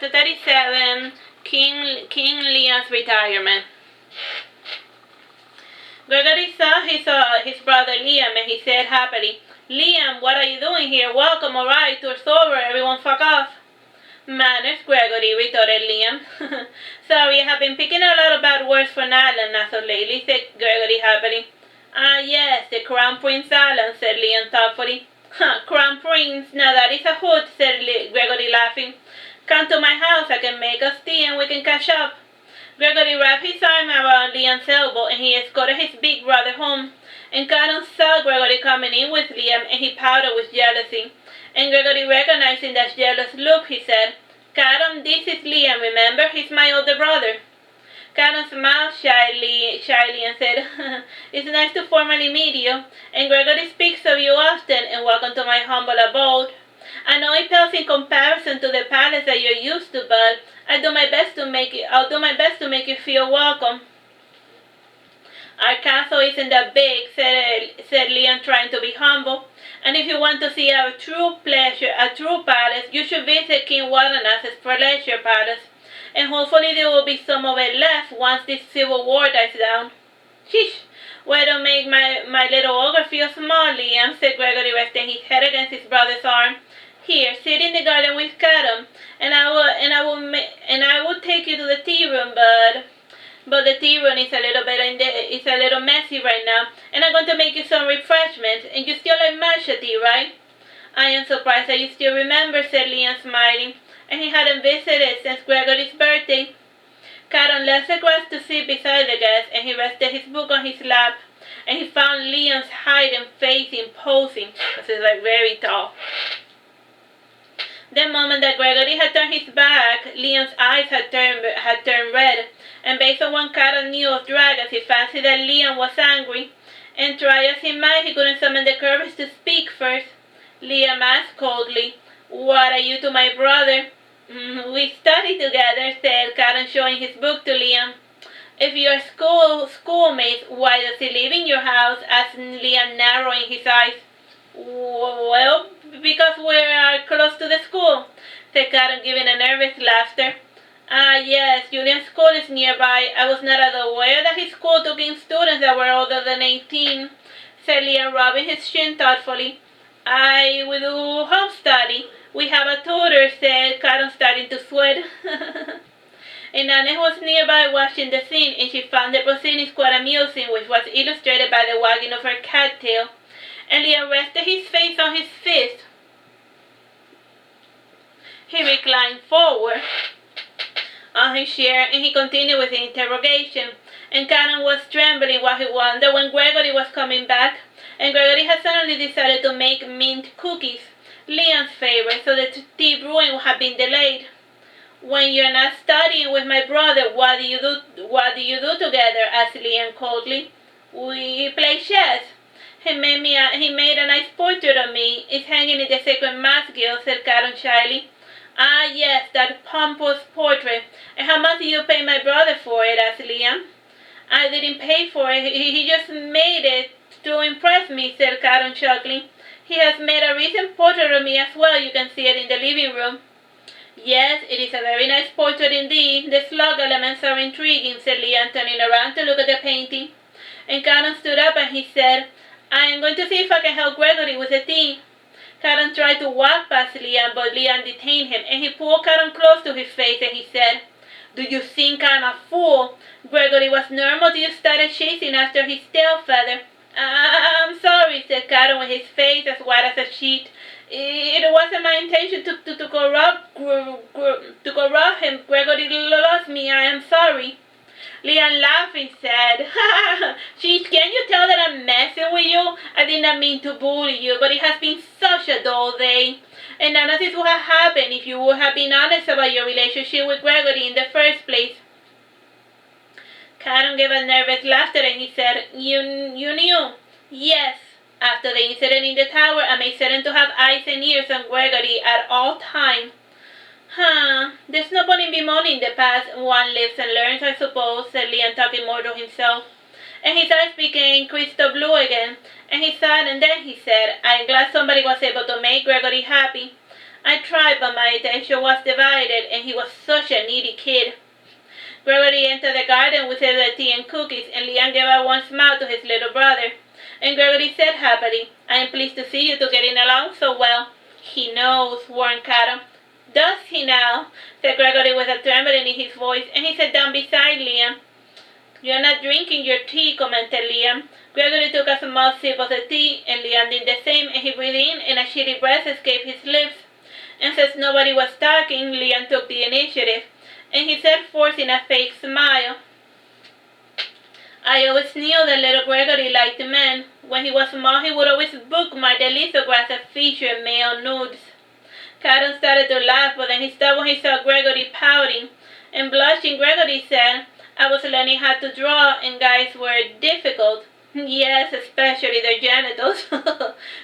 Chapter 37, King Leon's Retirement. Gregory saw his brother Liam, and he said happily, "Liam, what are you doing here? Welcome, alright, tour's over, everyone fuck off." "Manners, Gregory," retorted Liam. "Sorry, I have been picking a lot of bad words from Allan as of lately," said Gregory happily. "Ah, yes, the Crown Prince Allan," said Liam thoughtfully. "Crown Prince, now that is a hoot," said Gregory laughing. "Come to my house, I can make us tea and we can catch up." Gregory wrapped his arm around Liam's elbow and he escorted his big brother home. And Caron saw Gregory coming in with Liam and he pouted with jealousy. And Gregory, recognizing that jealous look, he said, "Caron, this is Liam, remember? He's my older brother." Caron smiled shyly and said, "It's nice to formally meet you, and Gregory speaks of you often, and welcome to my humble abode. I know it pales in comparison to the palace that you're used to, but I'll do my best to make you feel welcome." "Our castle isn't that big," said Liam, trying to be humble. "And if you want to see a true palace, you should visit King Wadanas's Pleasure Palace. And hopefully there will be some of it left once this civil war dies down." "Sheesh, way to make my little ogre feel small, Liam," said Gregory, resting his head against his brother's arm. "Here, sit in the garden with Caron, and I will take you to the tea room, but the tea room is a little messy right now, and I'm going to make you some refreshments, and you still like matcha tea, right?" "I am surprised that you still remember," said Liam, smiling, and he hadn't visited since Gregory's birthday. Caron left the grass to sit beside the guest, and he rested his book on his lap, and he found Liam's height and face imposing, because he's like very tall. The moment that Gregory had turned his back, Liam's eyes had turned red, and based on what Caron knew of dragons, he fancied that Liam was angry, and try as he might, he couldn't summon the courage to speak first. Liam asked coldly, "What are you to my brother?" "We study together," said Caron, showing his book to Liam. "If you're schoolmates, why does he live in your house?" asked Liam, narrowing his eyes. "Well, because we are close to the school," said Caron, giving a nervous laughter. "Ah, yes, Julian's school is nearby. I was not aware that his school took in students that were older than 18, said Liam, rubbing his chin thoughtfully. "I will do home study. We have a tutor," said Caron, starting to sweat. And Anne was nearby watching the scene, and she found the proceedings quite amusing, which was illustrated by the wagging of her cat tail. And Liam rested his face on his fist. He reclined forward on his chair, and he continued with the interrogation. And Caron was trembling while he wondered when Gregory was coming back. And Gregory had suddenly decided to make mint cookies, Liam's favorite, so the tea brewing would have been delayed. "When you're not studying with my brother, what do you do together?" asked Liam coldly. "We play chess. He made a nice portrait of me. It's hanging in the Sacred Mass Guild," said Caron shyly. "Ah, yes, that pompous portrait. And how much did you pay my brother for it?" asked Liam. "I didn't pay for it. He just made it to impress me," said Caron, chuckling. "He has made a recent portrait of me as well. You can see it in the living room." "Yes, it is a very nice portrait indeed. The slug elements are intriguing," said Liam, turning around to look at the painting. And Caron stood up and he said, "I am going to see if I can help Gregory with the tea." Caron tried to walk past Liam, but Liam detained him, and he pulled Caron close to his face and he said, "Do you think I'm a fool? Gregory was normal till you started chasing after his tail feather." "I'm sorry," said Caron with his face as white as a sheet. "It wasn't my intention to corrupt him. Gregory loves me. I am sorry." Liam laughing said, "Geez, can't you tell that I'm messing with you? I did not mean to bully you, but it has been such a dull day. And none of this would have happened if you would have been honest about your relationship with Gregory in the first place." Caron gave a nervous laughter and he said, You knew?" "Yes. After the incident in the tower, I made certain to have eyes and ears on Gregory at all times." "Huh, there's no point in bemoaning the past. One lives and learns, I suppose," said Liam, talking more to himself. And his eyes became crystal blue again, and he sighed, and then he said, "I'm glad somebody was able to make Gregory happy. I tried, but my attention was divided, and he was such a needy kid. Gregory entered the garden with the tea and cookies, and Liam gave a warm smile to his little brother. And Gregory said happily, I am pleased to see you two getting along so well. He knows, warned Caron. Does he now? Said Gregory with a trembling in his voice, and he sat down beside Liam. You're not drinking your tea, commented Liam. Gregory took a small sip of the tea, and Liam did the same, and he breathed in, and a chilly breath escaped his lips. And since nobody was talking, Liam took the initiative, and he said, forcing a fake smile, I always knew that little Gregory liked men. When he was small, he would always bookmark the lithographs that featured male nudes. Caron started to laugh, but then he stopped when he saw Gregory pouting. And blushing, Gregory said, I was learning how to draw, and guys were difficult. Yes, especially their genitals,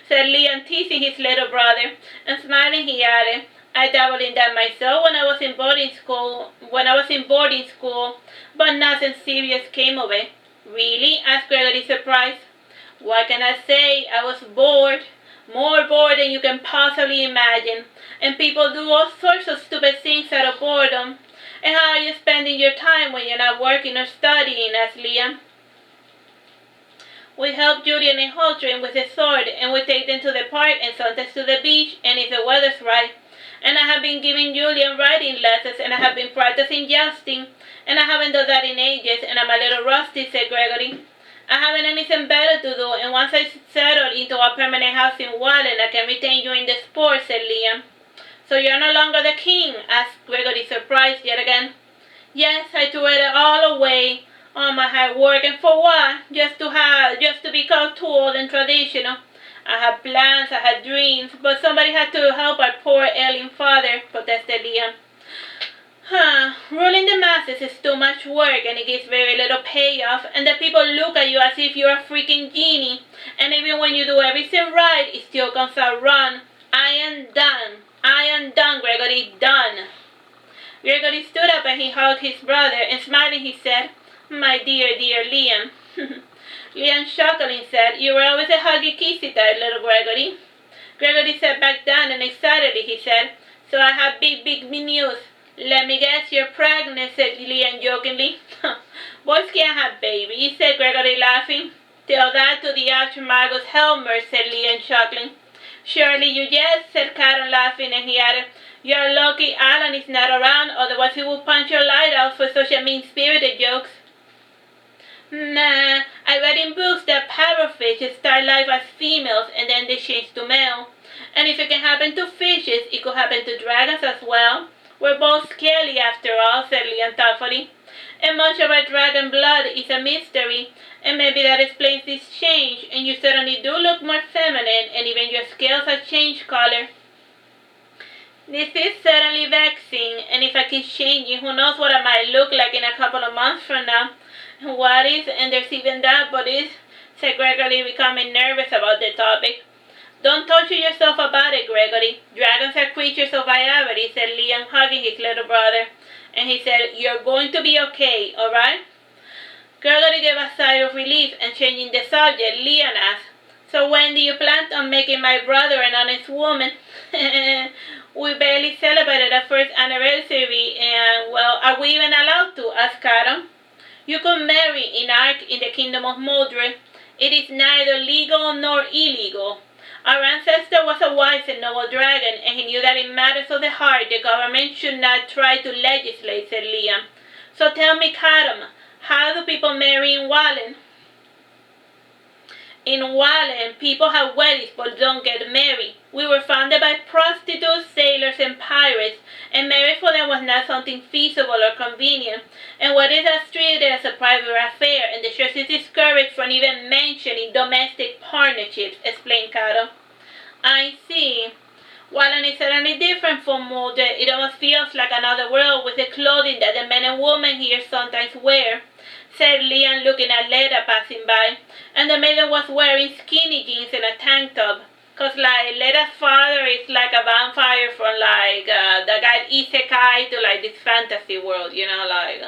said Liam, teasing his little brother. And smiling, he added, I dabbled in that myself when I was in boarding school, but nothing serious came of it. Really? Asked Gregory, surprised. What can I say? I was bored. More bored than you can possibly imagine. And people do all sorts of stupid things out of boredom. And how are you spending your time when you're not working or studying? Asked Liam. We help Julian and Haltrin with his sword, and we take them to the park and sometimes to the beach, and if the weather's right. And I have been giving Julian writing lessons, and I have been practicing jousting, and I haven't done that in ages, and I'm a little rusty, said Gregory. I haven't anything better to do, and once I settle into a permanent house in Wallen, I can retain you in the sport, said Liam. So you're no longer the king? Asked Gregory, surprised yet again. Yes, I threw it all away. All my hard work, and for what? Just to be called too old and traditional. I had plans, I had dreams, but somebody had to help our poor ailing father, protested Liam. Ruling the masses is too much work, and it gives very little payoff, and the people look at you as if you're a freaking genie, and even when you do everything right, it still comes out wrong. I am done, Gregory, done. Gregory stood up and he hugged his brother, and smiling he said, my dear Liam. Liam chuckling said, you were always a huggy kissy type, little Gregory. Gregory sat back down, and excitedly he said, so I have big news. Let me guess, you're pregnant, said Liam jokingly. Boys can't have babies, said Gregory laughing. Tell that to the Arch Magus Helmer, said Liam chuckling. Surely you jest, said Caron laughing, and he added, you're lucky Allan is not around, otherwise he would punch your light out for such a mean-spirited jokes. Nah, I read in books that parrotfishes start life as females and then they change to male. And if it can happen to fishes, it could happen to dragons as well. We're both scaly after all, said Liam thoughtfully. And much of our dragon blood is a mystery, and maybe that explains this change, and you certainly do look more feminine, and even your scales have changed color. This is certainly vexing, and if I keep changing, who knows what I might look like in a couple of months from now. What is, and there's even that, but is, said Gregory, becoming nervous about the topic. Don't torture yourself about it, Gregory. Dragons are creatures of variety, said Liam, hugging his little brother. And he said, you're going to be okay, alright? Gregory gave a sigh of relief, and changing the subject, Liam asked, so when do you plan on making my brother an honest woman? We barely celebrated our first anniversary, and, well, are we even allowed to? Asked Caron. You could marry in Ark in the kingdom of Mordred. It is neither legal nor illegal. Our ancestor was a wise and noble dragon, and he knew that in matters of the heart the government should not try to legislate, said Liam. So tell me, Caron, how do people marry in Wallen? In Wallen, people have weddings but don't get married. We were founded by prostitutes, sailors, and pirates, and marriage for them was not something feasible or convenient, and weddings are treated as a private affair, and the church is discouraged from even mentioning domestic partnerships, explained Caron. I see. Wallen is certainly different from Mordred. It almost feels like another world with the clothing that the men and women here sometimes wear, said Liam, looking at Leda passing by, and the maiden was wearing skinny jeans and a tank top. Cause like Leda's father is like a vampire from like the guy Isekai to like this fantasy world, you know, like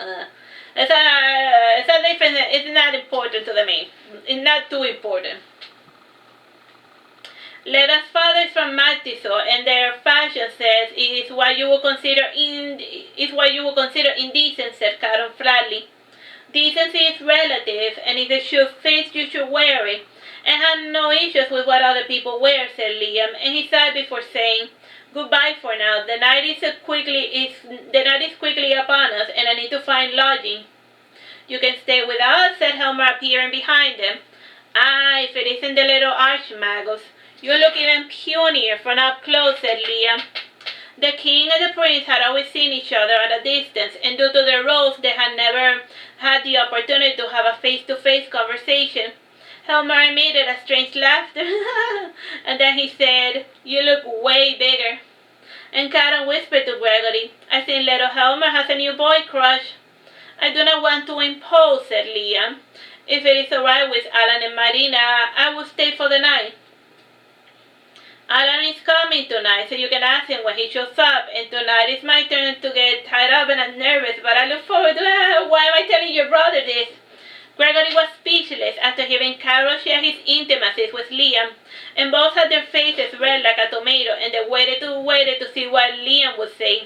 it's a different. It's not important to the main. It's not too important. Let us fathers from Maltesor and their fashion says it is what you will consider indecent, said Caron flatly. Decency is relative, and if it should fit, you should wear it. And had no issues with what other people wear, said Liam, and he sighed before saying, "Goodbye for now. The night is quickly upon us, and I need to find lodging." "You can stay with us," said Helmer, appearing behind them. "Ah, if it isn't the little Arch Magus. You look even punier from up close," said Liam. The king and the prince had always seen each other at a distance, and due to their roles they had never had the opportunity to have a face-to-face conversation. Helmer emitted a strange laughter, and then he said, "You look way bigger." And Caron whispered to Gregory, "I think little Helmer has a new boy crush." "I do not want to impose," said Liam. "If it is alright with Allan and Marina, I will stay for the night." "Allan is coming tonight, so you can ask him when he shows up, and tonight is my turn to get tied up and I'm nervous, but I look forward to it. Why am I telling your brother this?" Gregory was speechless after hearing Caron share his intimacies with Liam, and both had their faces red like a tomato, and they waited to see what Liam would say.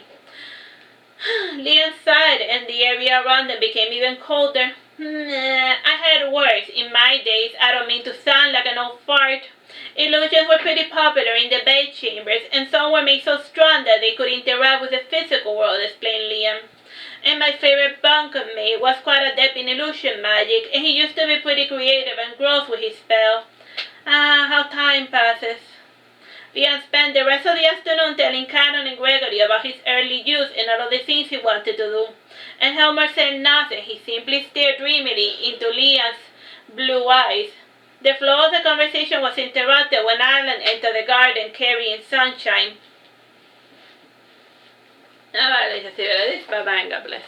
Liam sighed, and the area around them became even colder. "I had worse. In my days, I don't mean to sound like an old fart. Illusions were pretty popular in the bedchambers, and some were made so strong that they could interact with the physical world," explained Liam. "And my favorite bunkmate was quite adept in illusion magic, and he used to be pretty creative and gross with his spell. Ah, how time passes." Liam spent the rest of the afternoon telling Caron and Gregory about his early youth and all of the things he wanted to do. And Helmer said nothing. He simply stared dreamily into Liam's blue eyes. The flow of the conversation was interrupted when Allan entered the garden carrying sunshine. Alright, let's see what it is. Bye-bye and God bless.